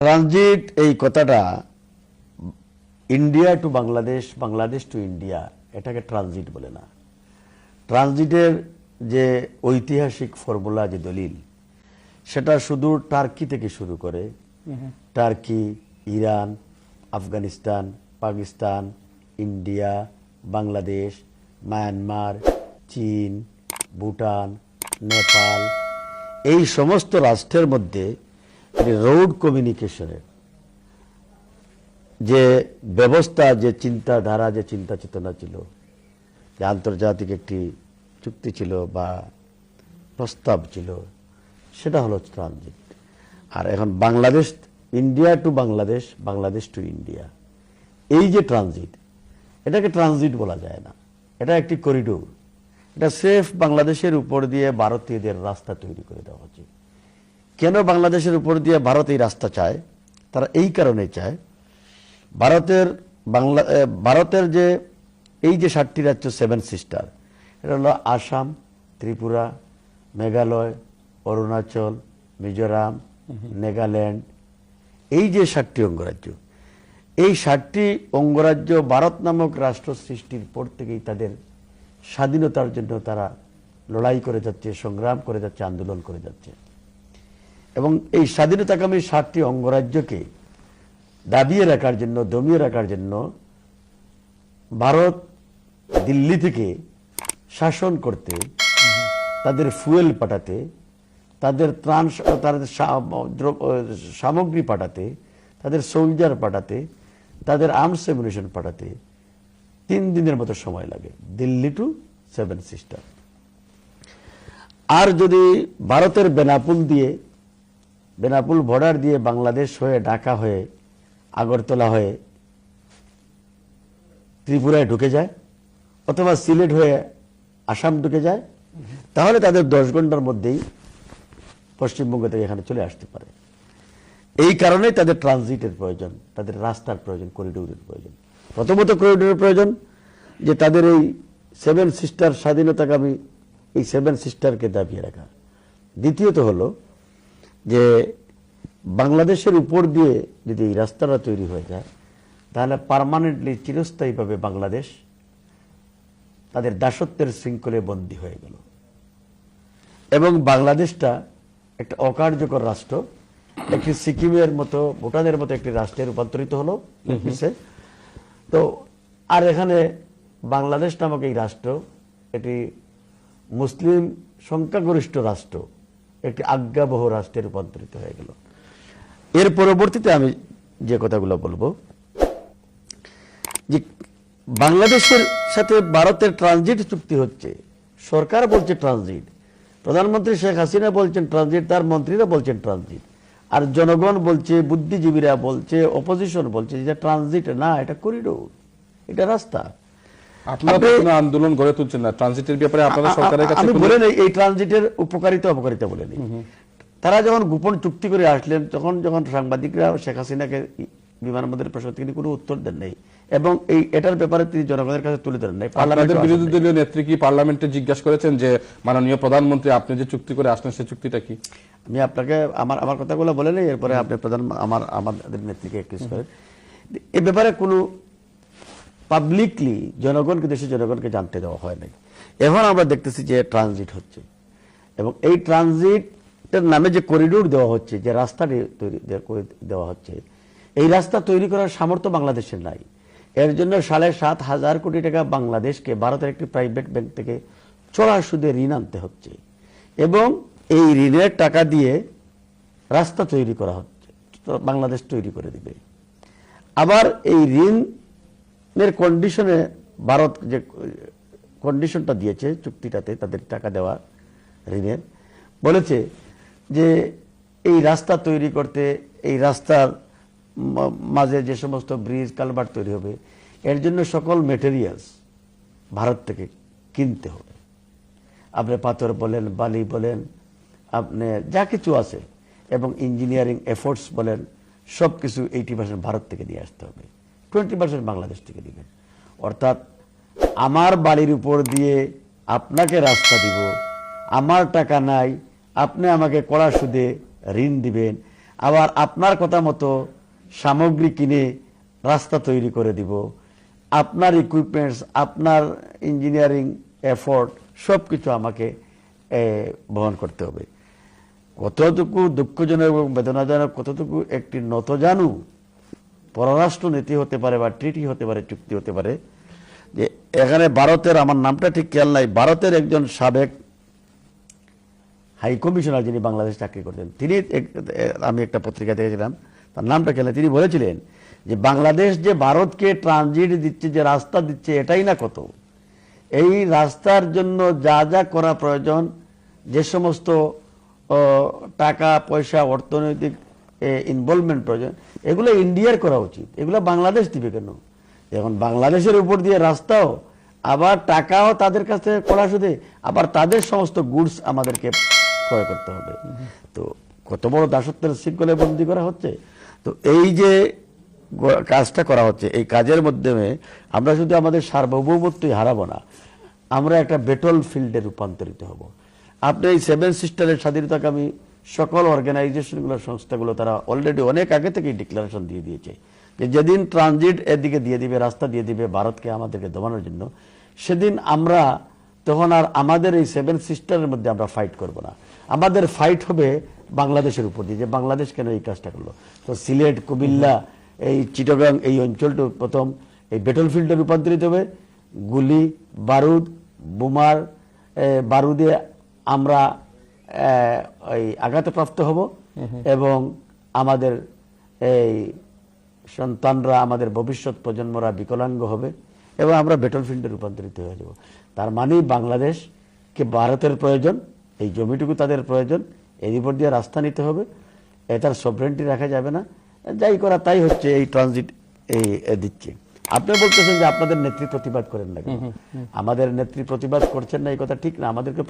Transit এই কথাটা India to Bangladesh, Bangladesh to India, এটাকে ট্রানজিট বলে না। ট্রানজিটের যে ঐতিহাসিক ফর্মুলা, যে দলিল, সেটা শুধু টার্কি থেকে শুরু করে turkey, Iran, Afghanistan, Pakistan, India, Bangladesh, Myanmar, চীন, ভুটান, নেপাল, এই সমস্ত রাষ্ট্রের মধ্যে রোড কমিউনিকেশনের যে ব্যবস্থা, যে চিন্তাধারা, যে চিন্তা চেতনা ছিল, যে আন্তর্জাতিক একটি চুক্তি ছিল বা প্রস্তাব ছিল, সেটা হলো ট্রানজিট। আর এখন Bangladesh, India to Bangladesh, Bangladesh to India, এই যে ট্রানজিট, এটাকে ট্রানজিট বলা যায় না। এটা একটি করিডোর। এটা সেফ বাংলাদেশের উপর দিয়ে ভারতীয়দের রাস্তা তৈরি করে দেওয়া হচ্ছে। কেন বাংলাদেশের উপর দিয়ে ভারত এই রাস্তা চায়? তারা এই কারণে চায়, ভারতের যে এই যে 7টি রাজ্য, 7 সিস্টার, এটা হলো আসাম, ত্রিপুরা, মেঘালয়, অরুণাচল, মিজোরাম, নাগাল্যান্ড, এই যে 7টি অঙ্গরাজ্য, এই 7টি অঙ্গরাজ্য ভারত নামক রাষ্ট্র সৃষ্টির পর থেকেই তাদের স্বাধীনতার জন্য তারা লড়াই করে যাচ্ছে, সংগ্রাম করে যাচ্ছে, আন্দোলন করে যাচ্ছে। এবং এই স্বাধীনতাকামী 7টি অঙ্গরাজ্যকে দাবিয়ে রাখার জন্য, দমিয়ে রাখার জন্য ভারত দিল্লি থেকে শাসন করতে, তাদের ফুয়েল পাঠাতে, তাদের ত্রাণ, তাদের সামগ্রী পাঠাতে, তাদের সোলজার পাঠাতে, তাদের আর্মস অ্যামিউনিশন পাঠাতে 3 দিনের মতো সময় লাগে, দিল্লি টু 7 সিস্টার। আর যদি ভারতের বেনাপুল বর্ডার দিয়ে বাংলাদেশ হয়ে, ঢাকা হয়ে, আগরতলা হয়ে ত্রিপুরায় ঢুকে যায়, অথবা সিলেট হয়ে আসাম ঢুকে যায়, তাহলে তাদের 10 ঘন্টার মধ্যেই পশ্চিমবঙ্গ থেকে এখানে চলে আসতে পারে। এই কারণেই তাদের ট্রানজিটের প্রয়োজন, তাদের রাস্তার প্রয়োজন, করিডোরের প্রয়োজন। প্রথমত করিডোরের প্রয়োজন, যে তাদের এই 7 সিস্টার স্বাধীনতাকামী এই 7 সিস্টারকে দাবিয়ে রাখা। দ্বিতীয়ত হলো যে বাংলাদেশের উপর দিয়ে যদি এই রাস্তাটা তৈরি হয়ে যায়, তাহলে পার্মানেন্টলি, চিরস্থায়ীভাবে বাংলাদেশ তাদের দাসত্বের শৃঙ্খলে বন্দী হয়ে গেল এবং বাংলাদেশটা একটা অকার্যকর রাষ্ট্র, একটি সিকিমের মতো, ভুটানের মতো একটি রাষ্ট্রে রূপান্তরিত হলো। তো আর এখানে বাংলাদেশ নামক এই রাষ্ট্র এটি মুসলিম সংখ্যাগরিষ্ঠ রাষ্ট্র, একটি আজ্ঞাবহ রাষ্ট্রে রূপান্তরিত হয়ে গেল। এর পরবর্তীতে আমি যে কথাগুলো বলবো, যে বাংলাদেশের সাথে ভারতের ট্রানজিট চুক্তি হচ্ছে, সরকার বলছে ট্রানজিট, প্রধানমন্ত্রী শেখ হাসিনা বলছেন ট্রানজিট, তার মন্ত্রীরা বলছেন ট্রানজিট, আর জনগণ বলছে, বুদ্ধিজীবীরা বলছে, অপোজিশন বলছে যে ট্রানজিট না, এটা করিডোর, এটা রাস্তা। আপনারা কোনো আন্দোলন গড়ে তুলছেন না ট্রানজিটের ব্যাপারে? আপনারা সরকারের কাছে আমি বলে নেই এই ট্রানজিটের উপকারিতা অপকারিতা বলে নেই। তারা যখন গোপন চুক্তি করে আসলেন, যখন সাংবাদিকরা শেখ হাসিনাকে বিমানবন্দরের প্রশ্ন তিনি কোনো উত্তর দেন নাই এবং এটার ব্যাপারে তিনি জনগণের কাছে তুলে ধরেন নাই। আপনাদের বিরোধী দলীয় নেত্রী কি পার্লামেন্টে জিজ্ঞাসা করেছেন যে মাননীয় প্রধানমন্ত্রী আপনি যে চুক্তি করে আসলেন সেই চুক্তিটা কি? আমি আপনাকে আমার কথাগুলো বলে নেই, এরপরে আপনি আমাদের নেত্রীকে অ্যাকিউজ করেন। এ ব্যাপারে কোনো পাবলিকলি জনগণকে, দেশের জনগণকে জানতে দেওয়া হয় নাই। এখন আমরা দেখতেছি যে ট্রানজিট হচ্ছে এবং এই ট্রানজিটের নামে যে করিডোর দেওয়া হচ্ছে, যে রাস্তাটি তৈরি দেওয়া হচ্ছে, এই রাস্তা তৈরি করার সামর্থ্য বাংলাদেশের নাই। এর জন্য 7,500 কোটি টাকা বাংলাদেশকে ভারতের একটি প্রাইভেট ব্যাংক থেকে চড়া সুদে ঋণ আনতে হচ্ছে এবং এই ঋণের টাকা দিয়ে রাস্তা তৈরি করা হচ্ছে, বাংলাদেশ তৈরি করে দিবে। আবার এই ঋণের কন্ডিশনে ভারত যে কন্ডিশনটা দিয়েছে চুক্তিটাতে, তাদের টাকা দেওয়া ঋণের, বলেছে যে এই রাস্তা তৈরি করতে, এই রাস্তার মাঝে যে সমস্ত ব্রিজ, কালভার্ট তৈরি হবে, এর জন্য সকল মেটেরিয়ালস ভারত থেকে কিনতে হবে। আপনি পাথর বলেন, বালি বলেন, আপনি যা কিছু আছে, এবং ইঞ্জিনিয়ারিং এফোর্টস বলেন, সব কিছু 80% ভারত থেকে নিয়ে আসতে হবে, 20% বাংলাদেশ থেকে দিবেন। অর্থাৎ আমার বাড়ির উপর দিয়ে আপনাকে রাস্তা দিব, আমার টাকা নাই, আপনি আমাকে কড়া সুদে ঋণ দিবেন, আবার আপনার কথা মতো সামগ্রী কিনে রাস্তা তৈরি করে দিব, আপনার ইকুইপমেন্টস, আপনার ইঞ্জিনিয়ারিং এফোর্ট সবকিছু আমাকে বহন করতে হবে। কতটুকু দুঃখজনক এবং বেদনাজনক, কতটুকু একটি নতজানু পররাষ্ট্র নীতি হতে পারে বা ট্রিটি হতে পারে, চুক্তি হতে পারে, যে এখানে ভারতের, আমার নামটা ঠিক খেয়াল নাই, ভারতের একজন সাবেক হাই কমিশনার যিনি বাংলাদেশ চাকরি করতেন, তিনি আমি একটা পত্রিকা দেখেছিলাম, তার নামটা খেলে, তিনি বলেছিলেন যে বাংলাদেশ যে ভারতকে ট্রানজিট দিচ্ছে, যে রাস্তা দিচ্ছে, এটাই না কত, এই রাস্তার জন্য যা যা করা প্রয়োজন, যে সমস্ত টাকা পয়সা অর্থনৈতিক ইনভলভমেন্ট প্রয়োজন, এগুলো ইন্ডিয়ার করা উচিত, এগুলো বাংলাদেশ দিবে কেন? এখন বাংলাদেশের উপর দিয়ে রাস্তাও, আবার টাকাও তাদের কাছে করা সুদে, আবার তাদের সমস্ত গুডস আমাদেরকে ক্রয় করতে হবে। তো কত বড় দাসত্বের শৃঙ্খলে বন্দী করা হচ্ছে। তো এই যে কাজটা করা হচ্ছে, এই কাজের মাধ্যমে আমরা শুধু আমাদের সার্বভৌমত্বই হারাবো না, আমরা একটা ব্যাটল ফিল্ডে রূপান্তরিত হব। আপনি এই 7 সিস্টারের স্বাধীনতাকামী সকল অর্গানাইজেশনগুলো, সংস্থাগুলো, তারা অলরেডি অনেক আগে থেকেই ডিক্লারেশন দিয়ে দিয়েছে যে যেদিন ট্রানজিট এদিকে দিয়ে দিবে, রাস্তা দিয়ে দিবে ভারতকে আমাদেরকে দমানোর জন্য, সেদিন আমরা তখন আর আমাদের এই 7 সিস্টারের মধ্যে আমরা ফাইট করব না, আমাদের ফাইট হবে বাংলাদেশের উপর দিয়ে, যে বাংলাদেশ কেন এই কাজটা করলো। তো সিলেট, কুমিল্লা, এই চিটাগাং, এই অঞ্চলটা প্রথম এই ব্যাটল ফিল্ডে রূপান্তরিত হবে। গুলি, বারুদ, বোমার বারুদে আমরা এই আঘাতপ্রাপ্ত হব এবং আমাদের এই সন্তানরা, আমাদের ভবিষ্যৎ প্রজন্মরা বিকলাঙ্গ হবে এবং আমরা ব্যাটল ফিল্ডে রূপান্তরিত হয়ে যাব। তার মানে বাংলাদেশকে ভারতের প্রয়োজন, এই জমিটুকু তাদের প্রয়োজন, এর উপর দিয়ে রাস্তা নিতে হবে, এটার সভরেন্টি রাখা যাবে না। যাই করা তাই হচ্ছে, এই ট্রানজিট এই দিচ্ছে। আপনি বলতেছেন যে আপনাদের নেত্রী প্রতিবাদ করেন না, আমাদের নেত্রী প্রতিবাদ করছেন না, এই কথা ঠিক না। আমাদেরকে